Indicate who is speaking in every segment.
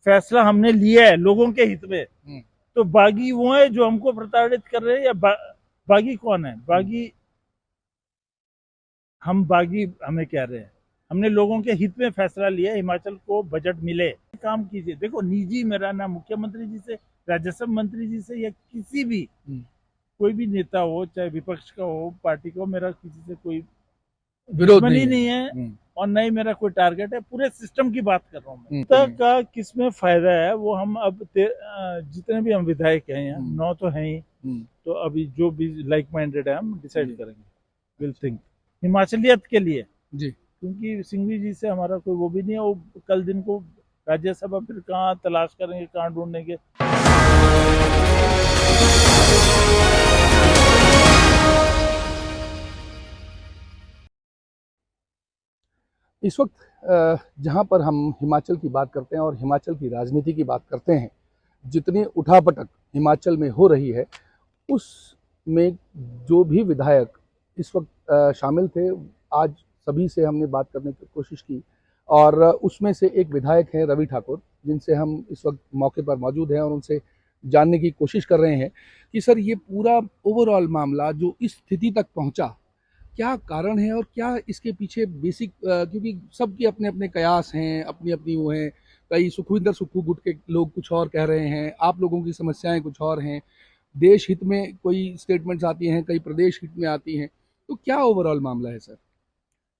Speaker 1: फैसला हमने लिया है लोगों के हित में, तो बागी वो है जो हमको प्रताड़ित कर रहे हैं या बागी कौन है? बागी हम बागी हमें कह रहे हैं। हमने लोगों के हित में फैसला लिया, हिमाचल को बजट मिले, काम कीजिए। देखो निजी मेरा ना मुख्यमंत्री जी से, राजस्व मंत्री जी से या किसी भी कोई भी नेता हो, चाहे विपक्ष का हो, पार्टी का हो, मेरा किसी से कोई
Speaker 2: विरोध
Speaker 1: नहीं है और न ही मेरा कोई टारगेट है। पूरे सिस्टम की बात कर रहा हूँ मैं। जनता का किसमें फायदा है वो हम अब जितने भी हम विधायक हैं यहाँ 9 तो हैं ही, तो अभी जो भी लाइक माइंडेड है हम डिसाइड करेंगे, विल थिंक हिमाचलियत के लिए जी, क्योंकि सिंघवी जी से हमारा कोई वो भी नहीं है। वो कल दिन को राज्यसभा फिर कहाँ तलाश करेंगे, कहाँ ढूंढेंगे।
Speaker 2: इस वक्त जहां पर हम हिमाचल की बात करते हैं और हिमाचल की राजनीति की बात करते हैं, जितनी उठापटक हिमाचल में हो रही है, उसमें जो भी विधायक इस वक्त शामिल थे, आज सभी से हमने बात करने की कोशिश की और उसमें से एक विधायक हैं रवि ठाकुर, जिनसे हम इस वक्त मौके पर मौजूद हैं और उनसे जानने की कोशिश कर रहे हैं कि सर ये पूरा ओवरऑल मामला जो इस स्थिति तक पहुंचा, क्या कारण है और क्या इसके पीछे बेसिक, क्योंकि सबके अपने अपने कयास हैं, अपनी अपनी वो हैं, कई सुखविंदर सुक्खू गुट के लोग कुछ और कह रहे हैं, आप लोगों की समस्याएं कुछ और हैं, देश हित में कोई स्टेटमेंट्स आती हैं, कई प्रदेश हित में आती हैं, तो क्या ओवरऑल मामला है सर?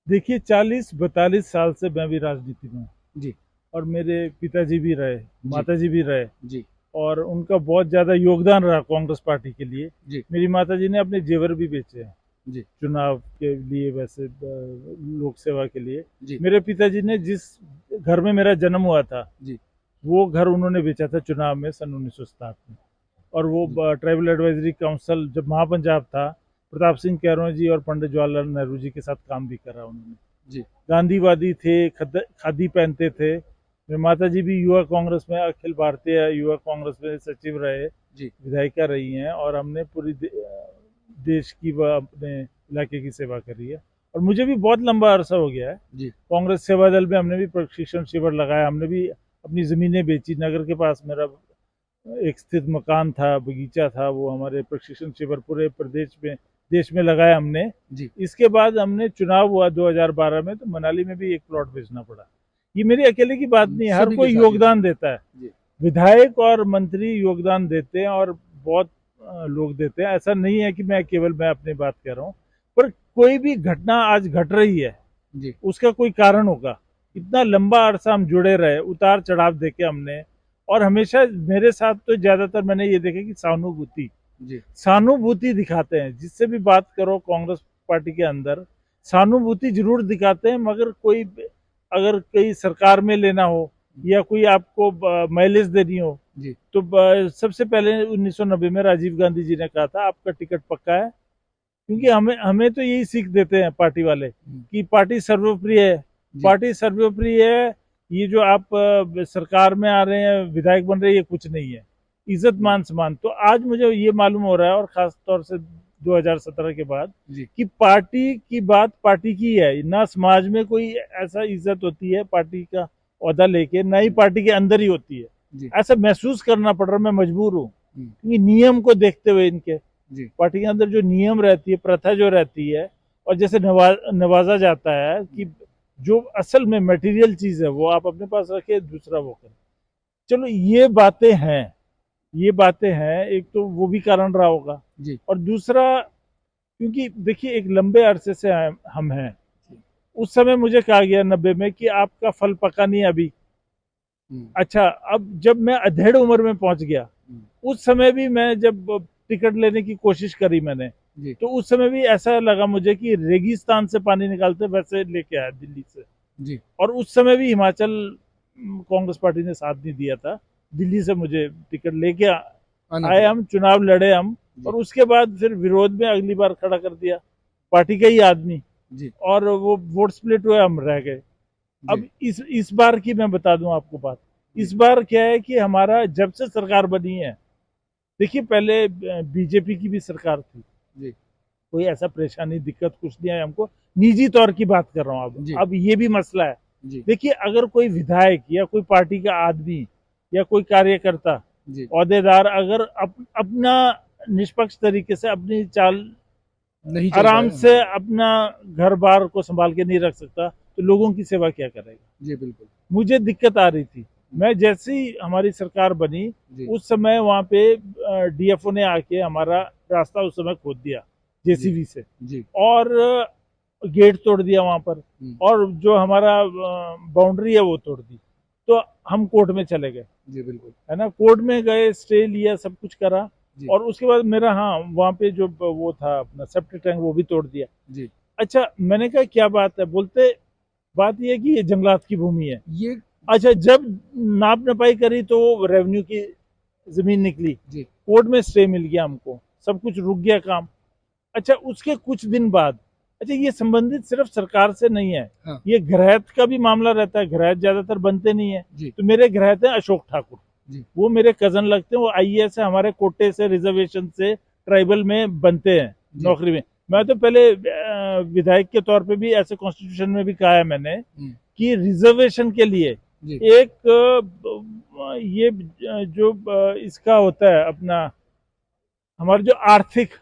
Speaker 1: देखिए 40-42 साल से मैं भी राजनीति में
Speaker 2: जी,
Speaker 1: और मेरे पिताजी भी रहे, माताजी भी रहे
Speaker 2: जी, और
Speaker 1: उनका बहुत ज्यादा योगदान रहा कांग्रेस पार्टी के लिए
Speaker 2: जी।
Speaker 1: मेरी माताजी ने अपने जेवर भी बेचे हैं
Speaker 2: जी,
Speaker 1: चुनाव के लिए, वैसे लोक सेवा के लिए
Speaker 2: जी।
Speaker 1: मेरे पिताजी ने जिस घर में मेरा जन्म हुआ था
Speaker 2: जी,
Speaker 1: वो घर उन्होंने बेचा था चुनाव में सन 1967 में। और वो ट्राइबल एडवाइजरी काउंसिल जब महापंजाब था, प्रताप सिंह कैरों जी और पंडित जवाहरलाल नेहरू जी के साथ काम भी करा उन्होंने जी। गांधीवादी थे, खादी पहनते थे। मेरे माता जी भी युवा कांग्रेस में, अखिल भारतीय युवा कांग्रेस में सचिव रहे जी, विधायिका रही हैं और हमने पूरी देश की अपने इलाके की सेवा करी है। और मुझे भी बहुत लंबा अरसा हो गया है जी, कांग्रेस सेवा दल में हमने भी प्रशिक्षण शिविर लगाया, हमने भी अपनी जमीनें बेची। नगर के पास मेरा एक स्थित मकान था, बगीचा था, वो हमारे प्रशिक्षण शिविर पूरे प्रदेश में, देश में लगाया हमने जी। इसके बाद हमने चुनाव हुआ 2012 में, तो मनाली में भी एक प्लॉट बेचना पड़ा। ये मेरी अकेले की बात नहीं है, हर कोई योगदान देता है, विधायक और मंत्री योगदान देते हैं और बहुत लोग देते हैं। ऐसा नहीं है कि मैं अपनी बात कह रहा हूँ, पर कोई भी घटना आज घट रही है जी, उसका कोई कारण होगा। इतना लंबा अरसा हम जुड़े रहे, उतार चढ़ाव देके हमने, और हमेशा मेरे साथ तो ज्यादातर मैंने ये देखा कि सहानुभूति दिखाते हैं। जिससे भी बात करो कांग्रेस पार्टी के अंदर सहानुभूति जरूर दिखाते हैं, मगर कोई अगर कहीं सरकार में लेना हो या कोई आपको माइलेज देनी हो जी, तो सबसे पहले 1990 में राजीव गांधी जी ने कहा था आपका टिकट पक्का है, क्योंकि हमें तो यही सीख देते हैं पार्टी वाले कि पार्टी सर्वोपरि है, पार्टी सर्वोपरि है। ये जो आप सरकार में आ रहे हैं, विधायक बन रहे हैं, ये कुछ नहीं है, इज्जत मान सम्मान। तो आज मुझे ये मालूम हो रहा है, और खास तौर से 2017 के बाद, कि पार्टी की बात पार्टी की है ना, समाज में कोई ऐसा इज्जत होती है पार्टी का ओहदा लेके, ना ही पार्टी के अंदर ही होती है। ऐसा महसूस करना पड़ रहा है, मैं मजबूर हूँ, क्योंकि नियम को देखते हुए इनके पार्टी के अंदर जो नियम रहती है, प्रथा जो रहती है, और जैसे नवाजा जाता है कि जो असल में मटेरियल चीज है वो आप अपने पास रखे, दूसरा वो करे। चलो ये बातें हैं, एक तो वो भी कारण रहा होगा जी, और दूसरा क्योंकि देखिए एक लंबे अरसे से हम हैं। उस समय मुझे कहा गया 90 में कि आपका फल पका नहीं अभी। अच्छा, अब जब मैं अधेड़ उम्र में पहुंच गया, उस समय भी मैं जब टिकट लेने की कोशिश करी मैंने, तो उस समय भी ऐसा लगा मुझे कि रेगिस्तान से पानी निकालते वैसे लेके आया दिल्ली से जी। और उस समय भी हिमाचल कांग्रेस पार्टी ने साथ नहीं दिया था, दिल्ली से मुझे टिकट लेके आए, हम चुनाव लड़े हम, और उसके बाद फिर विरोध में अगली बार खड़ा कर दिया पार्टी का ही आदमी जी, और वो वोट स्प्लिट हुए, हम रह गए। अब इस बार की मैं बता दूं आपको बात, इस बार क्या है कि हमारा जब से सरकार बनी है, देखिए पहले बीजेपी की भी सरकार थी जी, कोई ऐसा परेशानी दिक्कत कुछ नहीं है हमको, निजी तौर की बात कर रहा हूँ अब ये भी मसला है। देखिए अगर कोई विधायक या कोई पार्टी का आदमी या कोई कार्यकर्ता
Speaker 2: जी
Speaker 1: औहदेदार अगर अपना निष्पक्ष तरीके से अपनी चाल
Speaker 2: नहीं चल
Speaker 1: आराम
Speaker 2: रहा है।
Speaker 1: से अपना घर बार को संभाल के नहीं रख सकता तो लोगों की सेवा क्या करेगा।
Speaker 2: जी बिल्कुल।
Speaker 1: मुझे दिक्कत आ रही थी। मैं जैसी हमारी सरकार बनी
Speaker 2: जी
Speaker 1: उस समय वहाँ पे डीएफओ ने आके हमारा रास्ता उस समय खोद दिया जेसीबी से
Speaker 2: जी
Speaker 1: और गेट तोड़ दिया वहाँ पर और जो हमारा बाउंड्री है वो तोड़ दी। तो हम कोर्ट में चले गए,
Speaker 2: जी बिल्कुल।
Speaker 1: है ना, कोर्ट में गए, स्टे लिया, सब कुछ करा
Speaker 2: जी
Speaker 1: और उसके बाद मेरा वहाँ पे जो वो था अपना सेप्टिक टैंक वो भी तोड़ दिया।
Speaker 2: जी
Speaker 1: अच्छा, मैंने कहा क्या बात है, बोलते बात ये है कि ये जंगलात की भूमि है।
Speaker 2: ये
Speaker 1: अच्छा, जब नाप नपाई करी तो वो रेवेन्यू की जमीन निकली,
Speaker 2: जी
Speaker 1: कोर्ट में स्टे मिल गया हमको, सब कुछ रुक गया काम। अच्छा, उसके कुछ दिन बाद, अच्छा ये संबंधित सिर्फ सरकार से नहीं है,
Speaker 2: हाँ।
Speaker 1: ये ग्रहत का भी मामला रहता है। ग्रहत ज्यादातर बनते नहीं है।
Speaker 2: जी
Speaker 1: तो मेरे ग्रहत है अशोक ठाकुर
Speaker 2: जी
Speaker 1: वो मेरे कजन लगते हैं, वो आईएएस है, हमारे कोटे से रिजर्वेशन से ट्राइबल में बनते हैं
Speaker 2: जी।
Speaker 1: नौकरी में। मैं तो पहले विधायक के तौर पे भी ऐसे कॉन्स्टिट्यूशन में भी कहा है मैंने कि रिजर्वेशन के लिए
Speaker 2: जी
Speaker 1: एक ये जो इसका होता है अपना हमारी जो आर्थिक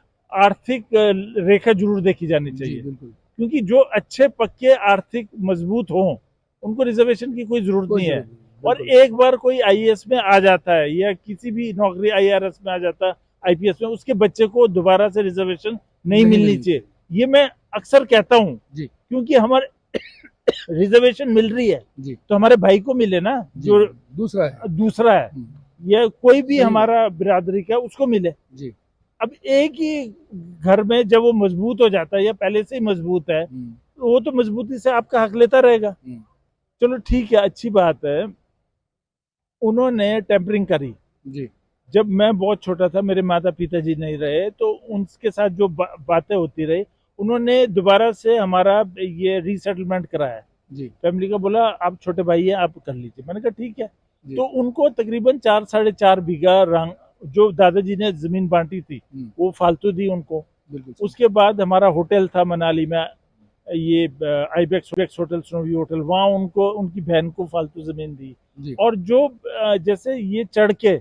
Speaker 1: रेखा जरूर देखी जानी
Speaker 2: जी
Speaker 1: चाहिए,
Speaker 2: बिल्कुल।
Speaker 1: क्योंकि जो अच्छे पक्के आर्थिक मजबूत हों उनको रिजर्वेशन की कोई जरूरत
Speaker 2: कोई
Speaker 1: नहीं है।
Speaker 2: जरूरत नहीं,
Speaker 1: और
Speaker 2: बिल्कुल।
Speaker 1: एक बार कोई आईएएस में आ जाता है या किसी भी नौकरी आईआरएस में आ जाता है, आईपीएस में, उसके बच्चे को दोबारा से रिजर्वेशन नहीं मिलनी चाहिए। ये मैं अक्सर कहता हूँ
Speaker 2: जी
Speaker 1: क्योंकि हमारे रिजर्वेशन मिल रही है
Speaker 2: जी
Speaker 1: तो हमारे भाई को मिले ना, जो दूसरा है या कोई भी
Speaker 2: सही
Speaker 1: हमारा बिरादरी का उसको मिले।
Speaker 2: जी
Speaker 1: अब एक ही घर में जब वो मजबूत हो जाता है या पहले से ही मजबूत है तो वो तो मजबूती से आपका हक लेता रहेगा। चलो ठीक है, अच्छी बात है। उन्होंने टेम्परिंग करी
Speaker 2: जी
Speaker 1: जब मैं बहुत छोटा था, मेरे माता पिताजी नहीं रहे, तो उनके साथ जो बातें होती रही, उन्होंने दोबारा से हमारा ये रीसेटलमेंट कराया
Speaker 2: जी
Speaker 1: फैमिली का। बोला आप छोटे भाई हैं, आप कर लीजिए। मैंने कहा ठीक है।
Speaker 2: जी।
Speaker 1: तो उनको तकरीबन 4-4.5 बीघा रंग जो दादाजी ने जमीन बांटी थी वो फालतू दी उनको। उसके बाद हमारा होटल था मनाली में, ये आईबेक्स होटल, स्नोवी होटल, वहाँ उनको उनकी बहन को फालतू जमीन दी। और जो जैसे ये चढ़ के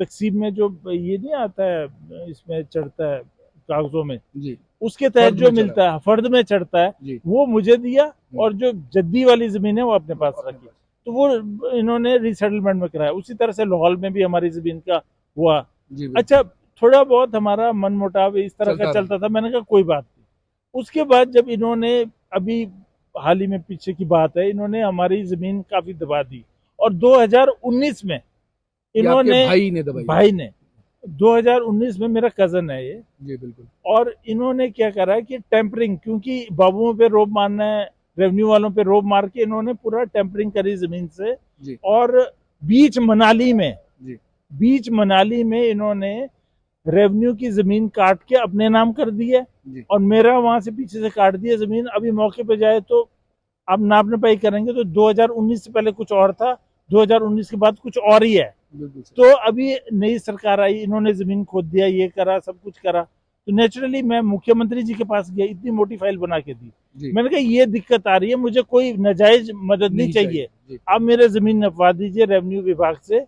Speaker 1: तकसीम में जो ये नहीं आता है, इसमें चढ़ता है कागजों में
Speaker 2: जी,
Speaker 1: उसके तहत जो मिलता है, फर्द में चढ़ता है, वो मुझे दिया और जो जद्दी वाली जमीन है वो अपने पास रखी। तो वो इन्होंने रीसेटलमेंट में कराया। उसी तरह से लाहौल में भी हमारी जमीन का हुआ। अच्छा, थोड़ा बहुत हमारा मन मुटाव इस तरह का चलता था। मैंने कहा कोई बात नहीं। उसके बाद जब इन्होंने अभी हाल ही में, पीछे की बात है, इन्होंने हमारी जमीन काफी दबा दी और 2019 में इन्होंने भाई ने 2019 में, मेरा कजन है ये
Speaker 2: जी बिल्कुल, और
Speaker 1: इन्होंने क्या करा कि टेम्परिंग, क्योंकि बाबुओं पे रोब मारना है, रेवेन्यू वालों पे रोब मार के इन्होंने पूरा टेम्परिंग करी जमीन से
Speaker 2: जी।
Speaker 1: और बीच मनाली में इन्होंने रेवेन्यू की जमीन काट के अपने नाम कर दी है और मेरा वहां से पीछे से काट दिया जमीन। अभी मौके पे जाए तो आप नाप नपाई करेंगे तो 2019 से पहले कुछ और था, 2019 के बाद कुछ और ही है। तो अभी नई सरकार आई, इन्होंने जमीन खोद दिया, ये करा, सब कुछ करा। तो नेचुरली मैं मुख्यमंत्री जी के पास गया, इतनी मोटी फाइल बना के दी। मैंने कहा ये दिक्कत आ रही है, मुझे कोई नाजायज मदद नहीं चाहिए, आप मेरे जमीन नपवा दीजिए रेवेन्यू विभाग से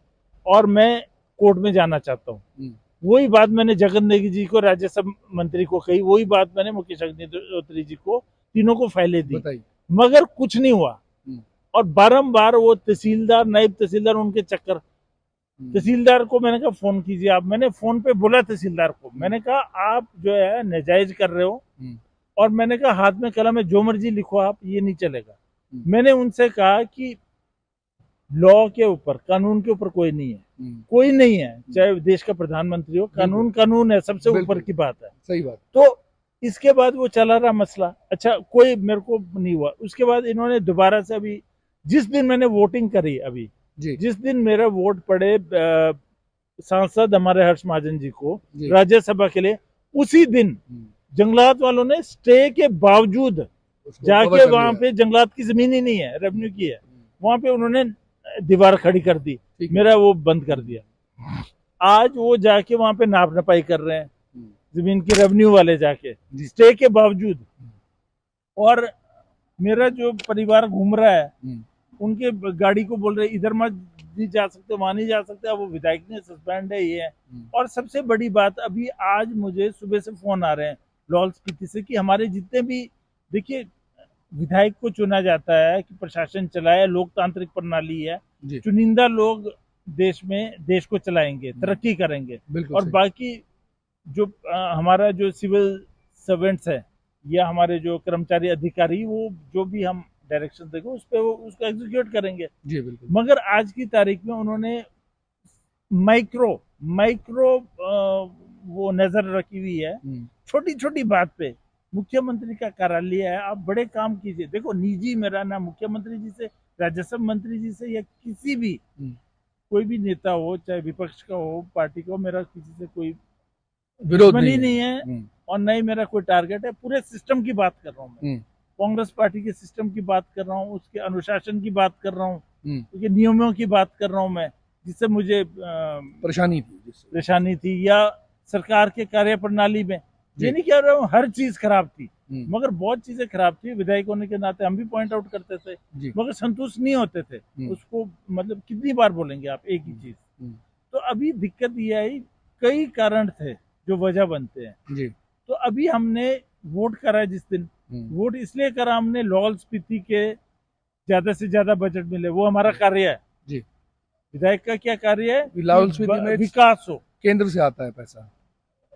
Speaker 1: और मैं कोर्ट में जाना चाहता हूँ। वही बात मैंने जगन नेगी जी को, राज्यसभा मंत्री को कही, वही बात मैंने मुकेश अग्निहोत्री जी को, तीनों को फाइलें दी, मगर कुछ नहीं हुआ। और बारंबार वो तहसीलदार, नायब तहसीलदार, उनके चक्कर। तहसीलदार को मैंने कहा फोन कीजिए आप, मैंने फोन पे बोला तहसीलदार को, मैंने कहा आप जो है नाजायज कर रहे हो और मैंने कहा हाथ में कलम है, जो मर्जी लिखो आप, ये नहीं चलेगा। मैंने उनसे कहा कि लॉ के ऊपर, कानून के ऊपर कोई नहीं है, कोई नहीं है, चाहे देश का प्रधानमंत्री हो, कानून है, सबसे ऊपर की बात है। सही बात। तो इसके बाद वो चला रहा मसला। अच्छा, कोई मेरे को नहीं हुआ। उसके बाद इन्होंने दोबारा से, अभी जिस दिन मैंने वोटिंग करी, अभी जिस दिन मेरा वोट पड़े सांसद हमारे हर्ष महाजन जी को राज्यसभा के लिए, उसी दिन जंगलात वालों ने स्टे के बावजूद जाके, वहां पे जंगलात की जमीन ही नहीं है, रेवेन्यू की है, वहां पे उन्होंने दीवार खड़ी कर दी, मेरा वो बंद कर दिया। आज वो जाके वहां पे नाप नपाई कर रहे हैं जमीन की, रेवेन्यू वाले जाके स्टे के बावजूद। और मेरा जो परिवार घूम रहा है, उनके गाड़ी को बोल रहे इधर मत नहीं जा सकते, वहां नहीं जा सकते, अब वो विधायक ने सस्पेंड है, ये है। और सबसे बड़ी बात, अभी आज मुझे सुबह से फोन आ रहे हैं लाहौल स्पीति से कि हमारे जितने भी, देखिए विधायक को चुना जाता है कि प्रशासन चलाए, लोकतांत्रिक प्रणाली है, चुनिंदा लोग देश में देश को चलाएंगे, तरक्की करेंगे, और बाकी जो हमारा जो सिविल सर्वेंट्स है या हमारे जो कर्मचारी अधिकारी, वो जो भी हम डायरेक्शन देंगे उस पे वो उसको एग्जीक्यूट करेंगे।
Speaker 2: जी बिल्कुल।
Speaker 1: मगर आज की तारीख में उन्होंने माइक्रो माइक्रो वो नजर रखी हुई है, छोटी छोटी बात पे। मुख्यमंत्री का कार्यालय है, आप बड़े काम कीजिए। देखो निजी, मेरा ना मुख्यमंत्री जी से, राजस्व मंत्री जी से, या किसी भी कोई भी नेता हो, चाहे विपक्ष का हो, पार्टी का हो, मेरा किसी से कोई विरोध नहीं है और न ही मेरा कोई टारगेट है। पूरे सिस्टम की बात कर रहा हूँ मैं, कांग्रेस पार्टी के सिस्टम की बात कर रहा हूँ, उसके अनुशासन की बात कर रहा हूँ, उसके नियमों की बात कर रहा हूँ मैं, जिससे मुझे परेशानी थी, या सरकार के कार्य प्रणाली में। ये नहीं कह रहा हूँ हर चीज खराब थी, मगर बहुत चीजें खराब थी। विधायक होने के नाते हम भी पॉइंट आउट करते थे, मगर संतुष्ट नहीं होते थे उसको। मतलब कितनी बार बोलेंगे आप एक ही चीज। तो अभी दिक्कत ये आई, कई कारण थे जो वजह बनते हैं। तो अभी हमने वोट करा जिस दिन, वोट इसलिए करा हमने, लाहौल स्पीति के ज्यादा से ज्यादा बजट मिले, वो हमारा कार्य है। विधायक का क्या कार्य है?
Speaker 2: लाहौल स्पीति में
Speaker 1: विकास हो,
Speaker 2: केंद्र से आता है पैसा,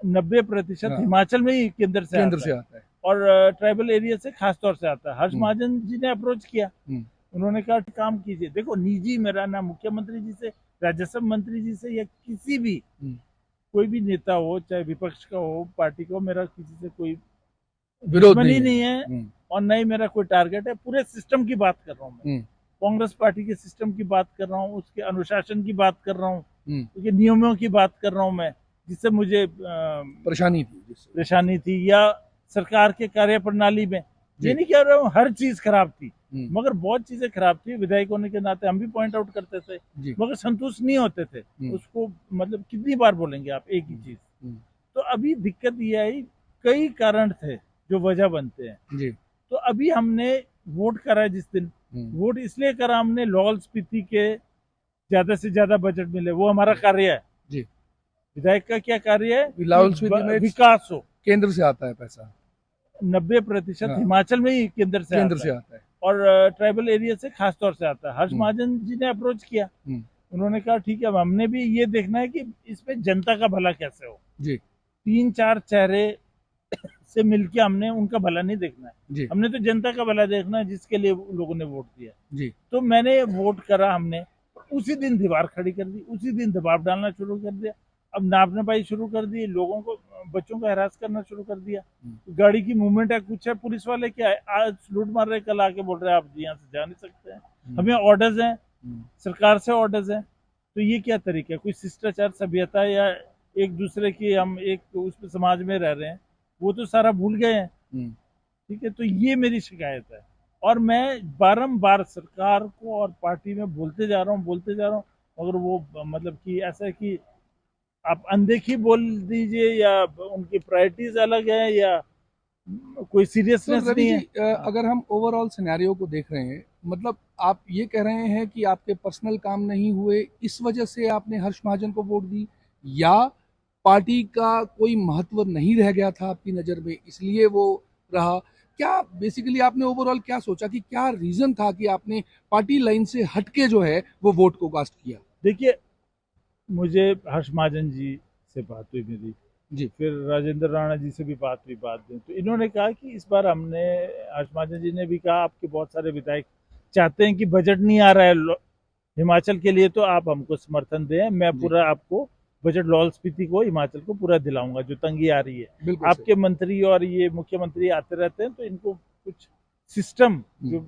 Speaker 1: 90% हिमाचल में ही केंद्र से आता है और ट्राइबल एरिया से खास तौर से आता है। हर्ष महाजन जी ने अप्रोच किया, उन्होंने कहा काम कीजिए। देखो निजी, मेरा ना मुख्यमंत्री जी से, राजस्व मंत्री जी से, या किसी भी कोई भी नेता हो, चाहे विपक्ष का हो, पार्टी का हो, मेरा किसी से कोई विरोध नहीं है और न ही मेरा कोई टारगेट है। पूरे सिस्टम की बात कर रहा हूँ मैं, कांग्रेस पार्टी के सिस्टम की बात कर रहा हूँ, उसके अनुशासन की बात कर रहा हूँ, उसके नियमों की बात कर रहा हूँ मैं, जिससे मुझे परेशानी थी, या सरकार के कार्य प्रणाली में। ये नहीं कह रहा हूँ हर चीज खराब थी, मगर बहुत चीजें खराब थी। विधायक होने के नाते हम भी पॉइंट आउट करते थे, मगर संतुष्ट नहीं होते थे उसको। मतलब कितनी बार बोलेंगे आप एक ही चीज। तो अभी दिक्कत ये आई, कई कारण थे जो वजह बनते हैं। तो अभी हमने वोट करा जिस दिन, वोट इसलिए करा हमने, लाहौल स्पीति के ज्यादा से ज्यादा बजट मिले, वो हमारा कार्य है। विधायक का क्या कार्य है?
Speaker 2: लाहौल स्पीति में
Speaker 1: विकास हो,
Speaker 2: केंद्र से आता है पैसा,
Speaker 1: 90% हिमाचल में ही केंद्र से आता है और ट्राइबल एरिया से खास तौर से आता है। हर्ष महाजन जी ने अप्रोच किया, उन्होंने कहा ठीक है, हमने भी ये देखना है कि इसमें जनता का भला कैसे हो। 3-4 चेहरे से मिलके हमने उनका भला नहीं देखना है, हमने तो जनता का भला देखना है, जिसके लिए लोगों ने वोट दिया। तो मैंने वोट करा, हमने उसी दिन दीवार खड़ी कर दी, उसी दिन दबाव डालना शुरू कर दिया। अब नापनापाई शुरू कर दी, लोगों को, बच्चों को हरास करना शुरू कर दिया। गाड़ी की मूवमेंट है, कुछ है, पुलिस वाले क्या है, आज लूट मार रहे, कल आके बोल रहे हैं आप यहाँ से जा नहीं सकते हैं। हमें ऑर्डर्स हैं, सरकार से ऑर्डर्स हैं। तो ये क्या तरीका है? कोई शिष्टाचार, सभ्यता, या एक दूसरे की हम एक उस समाज में रह रहे हैं, वो तो सारा भूल गए हैं। ठीक है, तो ये मेरी शिकायत है और मैं बारंबार सरकार को और पार्टी में बोलते जा रहा हूँ, मगर वो मतलब कि ऐसा है कि आप अनदेखी बोल दीजिए, या उनकी प्रायोरिटीज अलग है, या कोई सीरियसनेस नहीं है।
Speaker 2: अगर हम ओवरऑल सिनेरियो को देख रहे हैं, मतलब आप ये कह रहे हैं कि आपके पर्सनल काम नहीं हुए, इस वजह से आपने हर्ष महाजन को वोट दी, या पार्टी का कोई महत्व नहीं रह गया था आपकी नज़र में इसलिए वो रहा? क्या बेसिकली आपने ओवरऑल क्या सोचा कि क्या रीज़न था कि आपने पार्टी लाइन से हटके जो है वो वोट को कास्ट किया?
Speaker 1: देखिए, मुझे हर्ष महाजन जी से बात हुई मेरी, फिर राजेंद्र राणा जी से भी बात हुई बाद में। तो इन्होंने कहा कि इस बार हमने, हर्ष महाजन जी ने भी कहा, आपके बहुत सारे विधायक चाहते हैं कि बजट नहीं आ रहा है हिमाचल के लिए, तो आप हमको समर्थन दें, मैं पूरा आपको बजट लाहौल स्पीति को, हिमाचल को पूरा दिलाऊंगा, जो तंगी आ रही है। आपके मंत्री और ये मुख्यमंत्री आते रहते हैं, तो इनको कुछ सिस्टम जो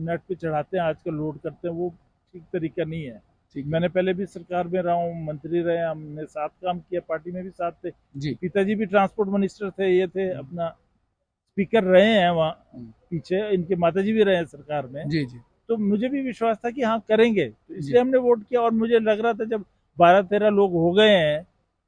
Speaker 1: नेट पे चढ़ाते हैं आजकल, लोड करते हैं, वो ठीक तरीका नहीं है। मैंने पहले भी सरकार में रहा हूँ, मंत्री रहे, हमने साथ काम किया, पार्टी में भी साथ थे। पिताजी भी ट्रांसपोर्ट मिनिस्टर थे, ये थे, अपना स्पीकर रहे हैं वहाँ पीछे, इनके माताजी भी रहे हैं सरकार में। तो मुझे भी विश्वास था कि हाँ करेंगे, तो इसलिए हमने वोट किया। और मुझे लग रहा था जब 12-13 लोग हो गए हैं,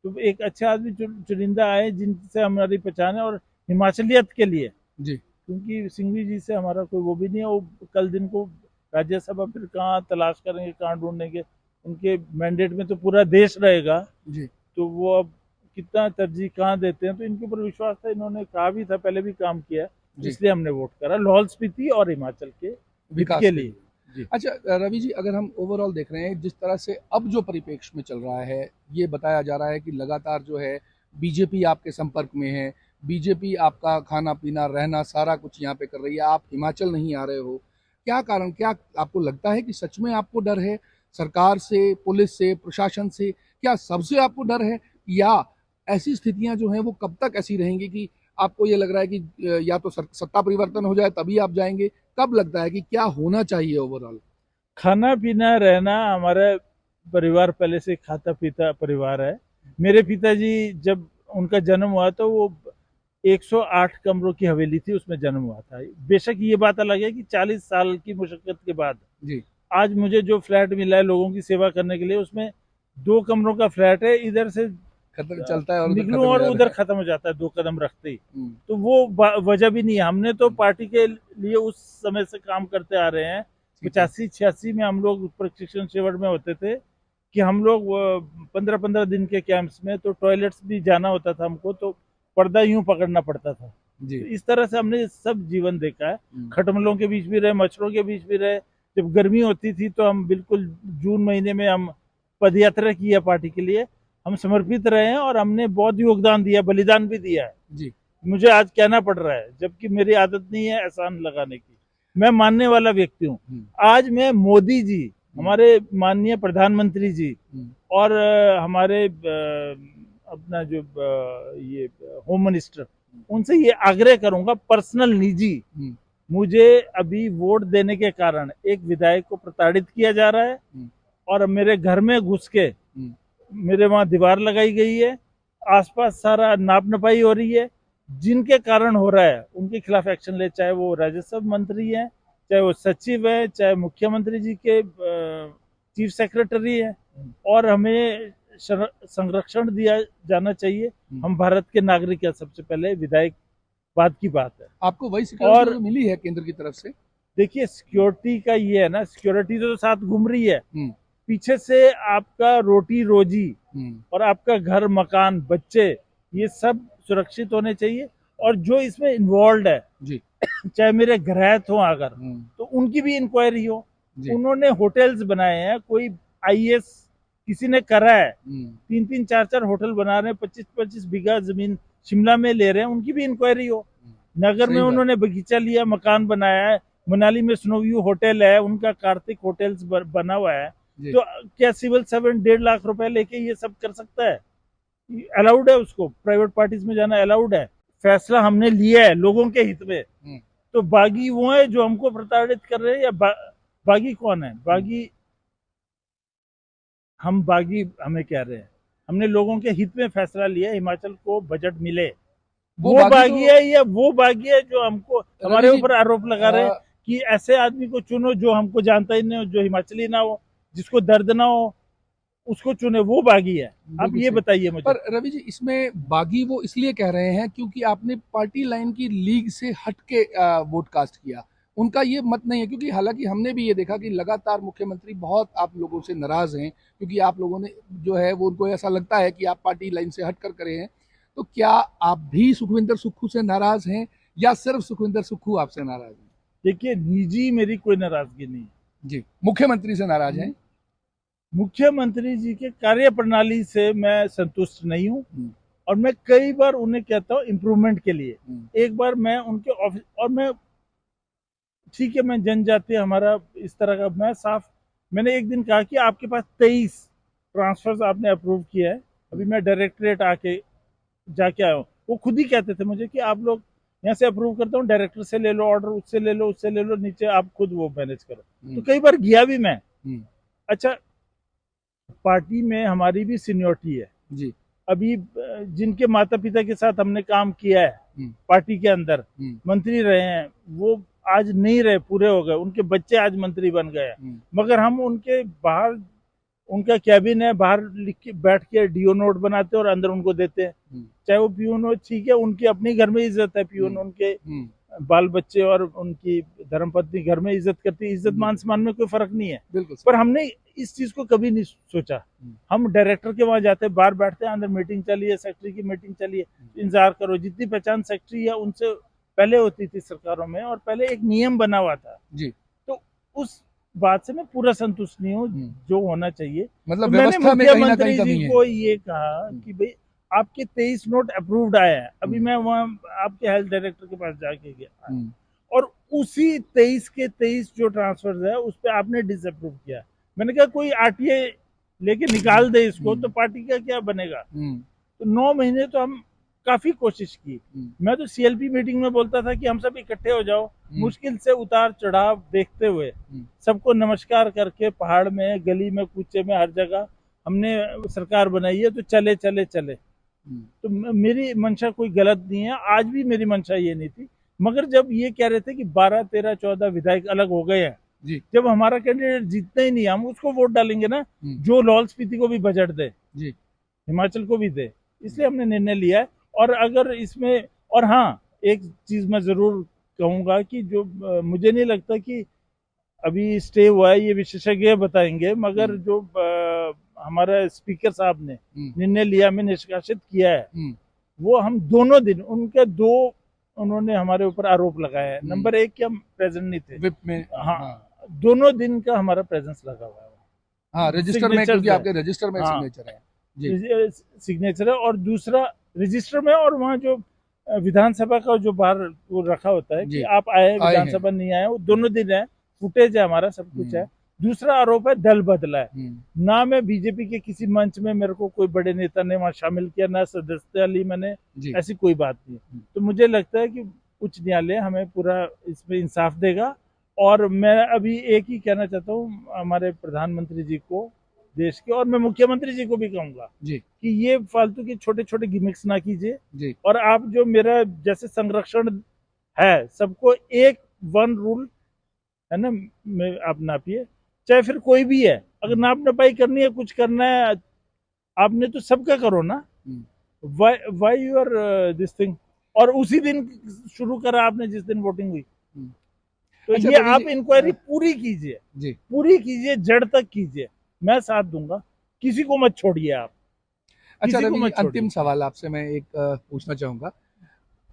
Speaker 1: तो एक अच्छे आदमी चुनिंदा आए जिनसे हमारी पहचान है, और हिमाचलियत के लिए, क्योंकि सिंघवी जी से हमारा कोई वो भी नहीं है। वो कल दिन को राज्यसभा फिर कहाँ तलाश करेंगे, कहाँ ढूंढेंगे, उनके मैंडेट में तो पूरा देश रहेगा,
Speaker 2: जी
Speaker 1: तो वो अब कितना तरजीह कहाँ देते हैं, तो इनके ऊपर विश्वास था। इन्होंने कहा भी था, पहले भी काम किया,
Speaker 2: जी
Speaker 1: इसलिए हमने वोट करा लाहौल स्पीति और हिमाचल के हित
Speaker 2: विकास
Speaker 1: के
Speaker 2: के
Speaker 1: लिए।
Speaker 2: लिए।
Speaker 1: जी
Speaker 2: अच्छा रवि जी, अगर हम ओवरऑल देख रहे हैं जिस तरह से अब जो परिप्रेक्ष्य में चल रहा है, ये बताया जा रहा है कि लगातार जो है बीजेपी आपके संपर्क में है, बीजेपी आपका खाना पीना रहना सारा कुछ यहाँ पे कर रही है, आप हिमाचल नहीं आ रहे हो, क्या कारण, क्या आपको लगता है कि सच में आपको डर है सरकार से, पुलिस से, प्रशासन से, क्या सबसे आपको डर है, या ऐसी स्थितियां जो हैं वो कब तक ऐसी रहेंगी कि आपको ये लग रहा है कि या तो सत्ता परिवर्तन हो जाए तभी आप जाएंगे, कब लगता है कि क्या होना चाहिए ओवरऑल?
Speaker 1: खाना पीना रहना, हमारा परिवार पहले से खाता पीता परिवार है। मेरे पिताजी जब उनका जन्म हुआ तो वो 108 कमरों की हवेली थी, उसमें जन्म हुआ था। बेशक ये बात अलग है कि 40 साल की मुशक्कत के बाद
Speaker 2: जी
Speaker 1: आज मुझे जो फ्लैट मिला है लोगों की सेवा करने के लिए, उसमें 2 कमरों का फ्लैट है, इधर से
Speaker 2: खत्म चलता है और उधर खत्म
Speaker 1: निकलूं
Speaker 2: हो
Speaker 1: और
Speaker 2: जाता
Speaker 1: उधर
Speaker 2: है।
Speaker 1: खत्म हो जाता है 2 कदम रखते ही।
Speaker 2: हम्म,
Speaker 1: तो वो वजह भी नहीं है। हमने तो पार्टी के लिए उस समय से काम करते आ रहे हैं।
Speaker 2: ठीक है।
Speaker 1: 85-86 में हम लोग प्रशिक्षण शिविर में होते थे कि हम लोग 15-15 दिन के कैंप्स में, तो टॉयलेट्स भी जाना होता था हमको, तो पर्दा यूं पकड़ना पड़ता था।
Speaker 2: जी
Speaker 1: तो इस तरह से हमने सब जीवन देखा है।
Speaker 2: हम्म,
Speaker 1: खटमलों के बीच भी रहे, मच्छरों के बीच भी रहे। जब गर्मी होती थी तो हम बिल्कुल जून महीने में हम पदयात्रा की है पार्टी के लिए। हम समर्पित रहे हैं और हमने बहुत योगदान दिया, बलिदान भी दिया है।
Speaker 2: जी
Speaker 1: मुझे आज कहना पड़ रहा है, जबकि मेरी आदत नहीं है एहसान लगाने की। मैं मानने वाला व्यक्ति हूँ।
Speaker 2: हम्म,
Speaker 1: आज मैं मोदी जी, हमारे माननीय प्रधानमंत्री जी,
Speaker 2: हम्म,
Speaker 1: और हमारे अपना जो ये होम मिनिस्टर, उनसे ये आग्रह करूंगा पर्सनल, निजी,
Speaker 2: हम्म,
Speaker 1: मुझे अभी वोट देने के कारण एक विधायक को प्रताड़ित किया जा रहा है
Speaker 2: हम्म,
Speaker 1: और मेरे घर में घुस के
Speaker 2: हम्म,
Speaker 1: मेरे वहां दीवार लगाई गई है, आसपास सारा नाप नपाई हो रही है। जिनके कारण हो रहा है उनके खिलाफ एक्शन ले, चाहे वो राजस्व मंत्री है, चाहे वो सचिव है, चाहे मुख्यमंत्री जी के चीफ सेक्रेटरी है। और हमें संरक्षण दिया जाना चाहिए। हम भारत के नागरिक हैं, सबसे पहले विधायक बाद की बात है।
Speaker 2: आपको वही सिक्योरिटी
Speaker 1: और
Speaker 2: जो मिली है केंद्र की तरफ से?
Speaker 1: देखिए, सिक्योरिटी का ये है ना, सिक्योरिटी तो साथ घूम रही है,
Speaker 2: हम्म,
Speaker 1: पीछे से आपका रोटी रोजी
Speaker 2: हम्म,
Speaker 1: और आपका घर मकान बच्चे, ये सब सुरक्षित होने चाहिए। और जो इसमें इन्वॉल्व है,
Speaker 2: जी
Speaker 1: चाहे मेरे ग्रहथ हो अगर,
Speaker 2: हम्म,
Speaker 1: तो उनकी भी इंक्वायरी हो।
Speaker 2: जी
Speaker 1: उन्होंने होटल्स बनाए हैं, कोई आईएएस किसी ने करा है,
Speaker 2: हम्म,
Speaker 1: 3-3 4-4 होटल बना रहे हैं, 25-25 बीघा जमीन शिमला में ले रहे हैं, उनकी भी इंक्वायरी हो। नगर में
Speaker 2: सही बात।
Speaker 1: उन्होंने बगीचा लिया, मकान बनाया है, मनाली में स्नोव्यू होटल है, उनका कार्तिक होटल्स बना हुआ है।
Speaker 2: जी
Speaker 1: तो क्या सिविल सर्वेंट 1.5 लाख रुपए लेके ये सब कर सकता है? अलाउड है उसको? प्राइवेट पार्टीज में जाना अलाउड है? फैसला हमने लिया है लोगों के हित में।
Speaker 2: हम्म,
Speaker 1: तो बागी वो है जो हमको प्रताड़ित कर रहे हैं, या बागी कौन है? बागी हम, बागी हमें कह रहे हैं। हमने लोगों के हित में फैसला लिया, हिमाचल को बजट मिले। वो बागी
Speaker 2: तो
Speaker 1: है या वो बागी है जो हमको, हमारे
Speaker 2: रवि जी,
Speaker 1: ऊपर आरोप लगा रहे हैं
Speaker 2: आ,
Speaker 1: कि ऐसे आदमी को चुनो जो हमको जानता ही नहीं हो, जो हिमाचली ना हो, जिसको दर्द ना हो, उसको चुने, वो बागी है। आप
Speaker 2: बिल्कुल
Speaker 1: ये
Speaker 2: सही।
Speaker 1: बताइए मुझे।
Speaker 2: पर रवि जी, इसमें बागी वो इसलिए कह रहे हैं क्योंकि आपने पार्टी लाइन की लीग से हट के वोट कास्ट किया, उनका ये मत नहीं है। क्योंकि हालांकि हमने भी ये देखा कि लगातार मुख्यमंत्री बहुत आप लोगों से नाराज हैं, क्योंकि आप लोगों ने जो है वो, उनको ऐसा लगता है कि आप पार्टी लाइन से हट कर करे हैं। तो क्या आप भी सुखविंदर सुक्खू से नाराज हैं, या सिर्फ सुखविंदर सुक्खू आपसे नाराज हैं?
Speaker 1: देखिए, निजी मेरी कोई नाराजगी नहीं है।
Speaker 2: जी, मुख्यमंत्री से नाराज हैं?
Speaker 1: मुख्यमंत्री जी के कार्य प्रणाली से मैं संतुष्ट नहीं हूँ,
Speaker 2: हम्म,
Speaker 1: और मैं कई बार उन्हें कहता हूँ इम्प्रूवमेंट के लिए।
Speaker 2: हम्म,
Speaker 1: एक बार मैं उनके ऑफिस, और मैं, ठीक है, मैं जनजातीय हमारा इस तरह का, मैं साफ, मैंने एक दिन कहा कि आपके पास 23 ट्रांसफर्स आपने अप्रूव किया है। अभी मैं डायरेक्टरेट आके जाके आया हूँ। वो खुद ही कहते थे मुझे कि आप लोग यहाँ से अप्रूव करता हूँ, डायरेक्टर से ले लो ऑर्डर, उससे ले लो, उससे ले लो, नीचे आप खुद वो मैनेज करो। तो कई बार गया भी मैं।
Speaker 2: हम्म,
Speaker 1: अच्छा, पार्टी में हमारी भी सीनियोरिटी है।
Speaker 2: जी
Speaker 1: अभी जिनके माता पिता के साथ हमने काम किया है
Speaker 2: हम्म,
Speaker 1: पार्टी के अंदर,
Speaker 2: हम्म,
Speaker 1: मंत्री रहे हैं, वो आज नहीं रहे, पूरे हो गए, उनके बच्चे आज मंत्री बन गए हैं।
Speaker 2: हम्म,
Speaker 1: मगर हम उनके बाहर, उनका कैबिन है, बाहर लिख के बैठ के डीओ नोट बनाते हैं और अंदर उनको देते हैं। चाहे वो पियून हो, ठीक है, उनकी अपनी घर में इज्जत है, पियून उनके बाल बच्चे और उनकी धर्मपत्नी घर में इज्जत करती है, इज्जत मान सम्मान में कोई फर्क नहीं है।
Speaker 2: बिल्कुल
Speaker 1: पर हमने इस चीज को कभी नहीं सोचा। हम डायरेक्टर के वहां जाते, बाहर बैठते हैं, अंदर मीटिंग चली है, सेक्रेटरी की मीटिंग चली है, इंतजार करो। जितनी पहचान सेक्रेटरी है उनसे पहले होती थी सरकारों में, और पहले एक नियम बना हुआ था
Speaker 2: जी।
Speaker 1: तो उस बात से मैं पूरा संतुष्ट नहीं हूँ जो होना चाहिए।
Speaker 2: मतलब
Speaker 1: तो मैंने
Speaker 2: व्यवस्था में कहीं ना
Speaker 1: मुख्यमंत्री
Speaker 2: कहीं कमी
Speaker 1: जी
Speaker 2: है।
Speaker 1: को ये कहा कि भाई आपके 23 नोट अप्रूव्ड आए हैं। अभी मैं वहाँ आपके हेल्थ डायरेक्टर के पास जाके गया, और उसी 23 के 23 जो ट्रांसफर है उस पर आपने डिसअप्रूव किया। मैंने कहा कोई आरटीआई लेके निकाल दे इसको तो पार्टी का क्या बनेगा। तो 9 महीने तो हम काफी कोशिश की। मैं तो सीएलपी मीटिंग में बोलता था कि हम सब इकट्ठे हो जाओ, मुश्किल से उतार चढ़ाव देखते हुए सबको नमस्कार करके पहाड़ में, गली में, कूचे में, हर जगह हमने सरकार बनाई है, तो चले चले चले। तो मेरी मंशा कोई गलत नहीं है, आज भी मेरी मंशा ये नहीं थी। मगर जब ये कह रहे थे कि 12, 13, 14 विधायक अलग हो गए हैं, जब हमारा कैंडिडेट जीतना ही नहीं, हम उसको वोट डालेंगे ना, जो लाहौल स्पीति को भी बजट दे, हिमाचल को भी दे। इसलिए हमने निर्णय लिया है। और अगर इसमें, और हाँ, एक चीज मैं जरूर कहूंगा कि जो मुझे नहीं लगता कि अभी स्टे हुआ है, ये विशेषज्ञ बताएंगे, मगर जो हमारा स्पीकर साहब ने निर्णय लिया, में निष्कासित किया है, वो हम दोनों दिन उनके उन्होंने हमारे ऊपर आरोप लगाया है। नंबर 1 कि हम प्रेजेंट नहीं थे
Speaker 2: विप में।
Speaker 1: हाँ, दोनों दिन का हमारा प्रेजेंस लगा हुआ है।
Speaker 2: हाँ, रजिस्टर में, क्योंकि आपके रजिस्टर में सिग्नेचर है जी,
Speaker 1: सिग्नेचर है। और दूसरा रजिस्टर में, और वहाँ जो विधानसभा का जो बाहर वो रखा होता है कि आप आए, विधानसभा नहीं आए, वो दोनों दिन है, फुटेज है हमारा, सब कुछ है। दूसरा आरोप है दल बदला है। ना मैं बीजेपी के किसी मंच में मेरे को कोई बड़े नेता ने वहां शामिल किया, ना सदस्यता ली मैंने, ऐसी कोई बात नहीं। तो मुझे लगता है कि उच्च न्यायालय हमें पूरा इसमें इंसाफ देगा। और मैं अभी एक ही कहना चाहता हूँ हमारे प्रधानमंत्री जी को, देश के, और मैं मुख्यमंत्री जी को भी कहूंगा कि ये फालतू के छोटे छोटे गिमिक्स ना कीजिए। और आप जो मेरा जैसे संरक्षण है, सबको एक वन रूल है ना, आप नापिए, चाहे फिर कोई भी है। अगर नाप नपाई करनी है, कुछ करना है, आपने तो सबका करो ना। Why you're this thing. और उसी दिन शुरू करा आपने जिस दिन वोटिंग हुई। तो ये आप इंक्वायरी पूरी कीजिए, पूरी कीजिए, जड़ तक कीजिए, मैं साथ दूंगा, किसी को मत छोड़िए आप।
Speaker 2: अच्छा रवि, अंतिम सवाल आपसे मैं एक पूछना चाहूंगा,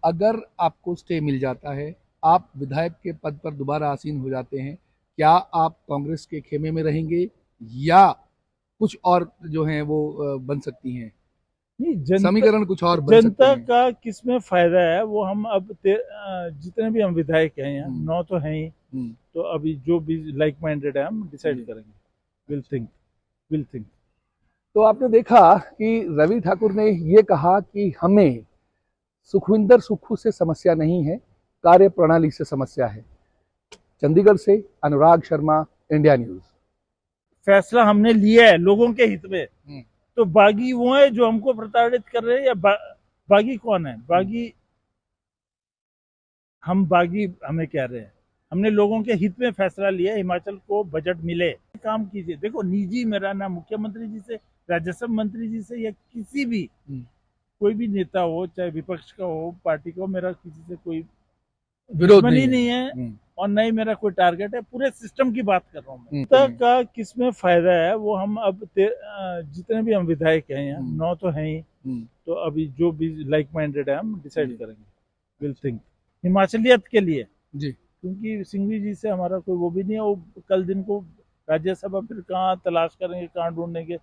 Speaker 2: अगर आपको स्टे मिल जाता है, आप विधायक के पद पर दोबारा आसीन हो जाते हैं, क्या आप कांग्रेस के खेमे में रहेंगे या कुछ और जो है वो बन सकती हैं? नहीं, समीकरण कुछ और बन सकते हैं।
Speaker 1: जनता का किसमें फायदा है वो हम अब जितने भी हम विधायक हैं यहाँ, 9 तो हैं ही, तो अभी जो भी लाइक माइंडेड है हम डिसाइड करेंगे। Will think.
Speaker 2: तो आपने देखा कि रवि ठाकुर ने ये कहा कि हमें सुखविंदर सुक्खू से समस्या नहीं है, कार्य प्रणाली से समस्या है। चंडीगढ़ से अनुराग शर्मा, इंडिया न्यूज।
Speaker 1: फैसला हमने लिया है लोगों के हित में, तो बागी वो है जो हमको प्रताड़ित कर रहे हैं, या बागी कौन है? बागी हमें कह रहे हैं, हमने लोगों के हित में फैसला लिया, हिमाचल को बजट मिले, काम कीजिए। देखो, निजी मेरा ना मुख्यमंत्री जी से, राजस्व मंत्री जी से, या किसी भी कोई भी नेता हो, चाहे विपक्ष का हो, पार्टी का हो, मेरा किसी से कोई विरोध नहीं है, और न ही मेरा कोई टारगेट है। पूरे सिस्टम की बात कर रहा हूँ मैं। जनता का किसमें फायदा है वो हम अब जितने भी हम विधायक हैं यहाँ, 9 तो हैं ही, तो अभी जो भी लाइक माइंडेड है हम डिसाइड करेंगे। विल थिंक हिमाचलियत के लिए जी, क्योंकि सिंघवी जी से हमारा कोई वो भी नहीं है। वो कल दिन को राज्यसभा फिर कहाँ तलाश करेंगे, कहाँ ढूंढेंगे।